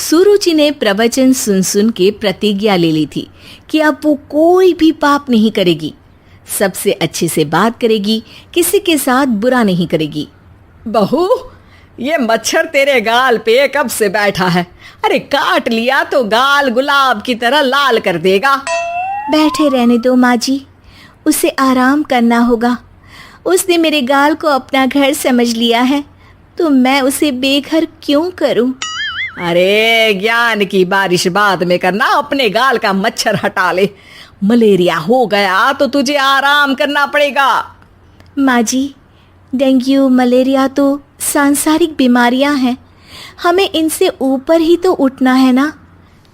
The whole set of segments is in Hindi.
सुरुचि ने प्रवचन सुन सुन के प्रतिज्ञा ले ली थी कि अब वो कोई भी पाप नहीं करेगी, सबसे अच्छे से बात करेगी, किसी के साथ बुरा नहीं करेगी। बहू, ये मच्छर तेरे गाल पे कब से बैठा है? अरे काट लिया तो गाल गुलाब की तरह लाल कर देगा। बैठे रहने दो माँ जी, उसे आराम करना होगा। उसने मेरे गाल को अपना घर समझ लिया है, तो मैं उसे बेघर क्यों करूं? अरे ज्ञान की बारिश बाद में करना, अपने गाल का मच्छर हटा ले। मलेरिया हो गया तो तुझे आराम करना पड़ेगा। माँ जी, डेंगू मलेरिया तो सांसारिक बीमारियां हैं, हमें इनसे ऊपर ही तो उठना है ना।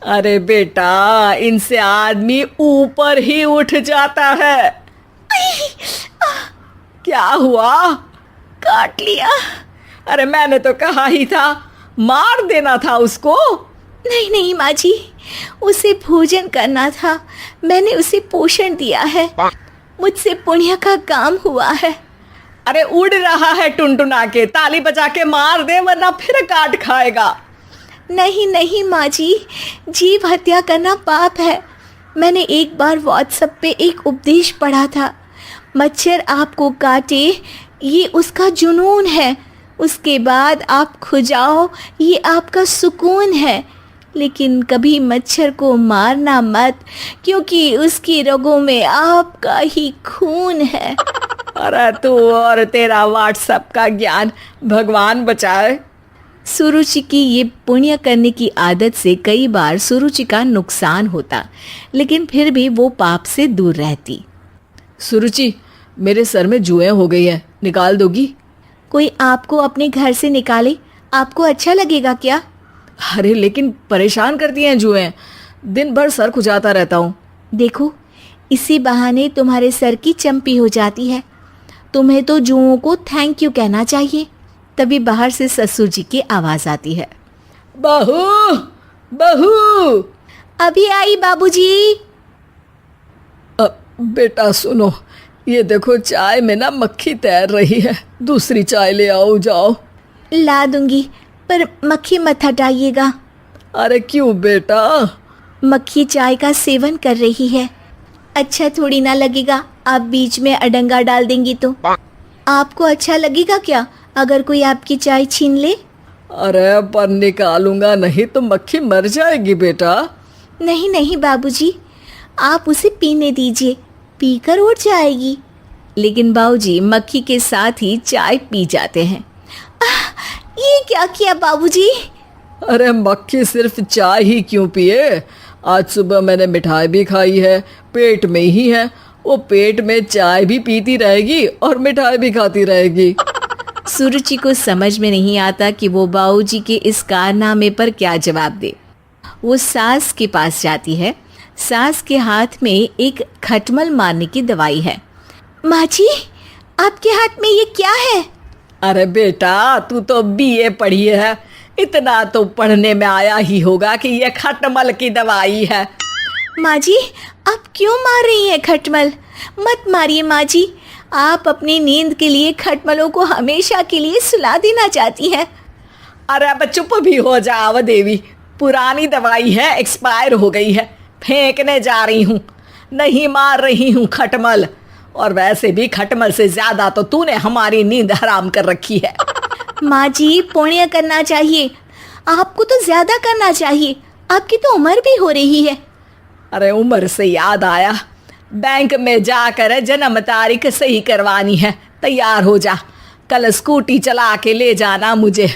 अरे बेटा, इनसे आदमी ऊपर ही उठ जाता है। क्या हुआ? काट लिया। अरे मैंने तो कहा ही था, मार देना था उसको। नहीं नहीं माँ जी, उसे भोजन करना था, मैंने उसे पोषण दिया है, मुझसे पुण्य का काम हुआ है। अरे उड़ रहा है टुनटुना के, ताली बजा के मार दे वरना फिर काट खाएगा। नहीं नहीं माँ जी, जीव हत्या करना पाप है। मैंने एक बार व्हाट्सएप पे एक उपदेश पढ़ा था, मच्छर आपको काटे ये उसका जुनून है, उसके बाद आप खुजाओ ये आपका सुकून है। लेकिन कभी मच्छर को मारना मत, क्योंकि उसकी रगों में आपका ही खून है। अरे तू और तेरा व्हाट्सएप का ज्ञान, भगवान बचाए। सुरुचि की ये पुण्य करने की आदत से कई बार सुरुचि का नुकसान होता, लेकिन फिर भी वो पाप से दूर रहती। सुरुचि, मेरे सर में जुएं हो गई है, निकाल दोगी? कोई आपको अपने घर से निकाले, आपको अच्छा लगेगा क्या? अरे लेकिन परेशान करती हैं जुएं, दिन भर सर खुजाता रहता हूँ। देखो, इसी बहाने तुम्हारे सर की चंपी हो जाती है। तुम्हें तो जुओं को थैंक यू कहना चाहिए। तभी बाहर से ससुर जी की आवाज आती है। बहू, बहू। अभी आई बाबूजी। बेटा सुनो, ये देखो चाय में ना मक्खी तैर रही है, दूसरी चाय ले आओ जाओ। ला दूंगी, पर मक्खी मत हटाइएगा। अरे क्यों बेटा? मक्खी चाय का सेवन कर रही है, अच्छा थोड़ी ना लगेगा आप बीच में अडंगा डाल देंगी तो। आपको अच्छा लगेगा क्या अगर कोई आपकी चाय छीन ले? अरे पर निकालूंगा नहीं तो मक्खी मर जाएगी बेटा। नहीं नहीं बाबूजी, आप उसे पीने दीजिए, पीकर उठ जाएगी। लेकिन बाबूजी मक्खी के साथ ही चाय पी जाते हैं। ये क्या किया बाबूजी? अरे मक्खी सिर्फ चाय ही क्यों पिए, आज सुबह मैंने मिठाई भी खाई है, पेट में ही है, वो पेट में चाय भी पीती रहेगी और मिठाई भी खाती रहेगी। सुरुचि को समझ में नहीं आता कि वो बाबूजी के इस कारनामे पर क्या जवाब दे। वो सास के पास जाती है। सास के हाथ में एक खटमल मारने की दवाई है। माँ जी, आपके हाथ में ये क्या है? अरे बेटा, तू तो बीए पढ़ी है, इतना तो पढ़ने में आया ही होगा कि ये खटमल की दवाई है। माँ जी, आप क्यों मार रही हैं खटमल? मत मारिए माँ जी, आप अपनी नींद के लिए खटमलों को हमेशा के लिए सुला देना चाहती हैं। अरे अब चुप भी हो जाओ देवी, पुरानी दवाई है, एक्सपायर हो गई है, फेंकने जा रही हूँ, नहीं मार रही हूँ खटमल। और वैसे भी खटमल से ज्यादा तो तूने हमारी नींद हराम कर रखी है। माँ जी, पुण्य करना चाहिए, आपको तो ज्यादा करना चाहिए, आपकी तो उम्र भी हो रही है। अरे उम्र से याद आया, बैंक में जाकर जन्म तारीख सही करवानी है, तैयार हो जा, कल स्कूटी चला के ले जाना मुझे।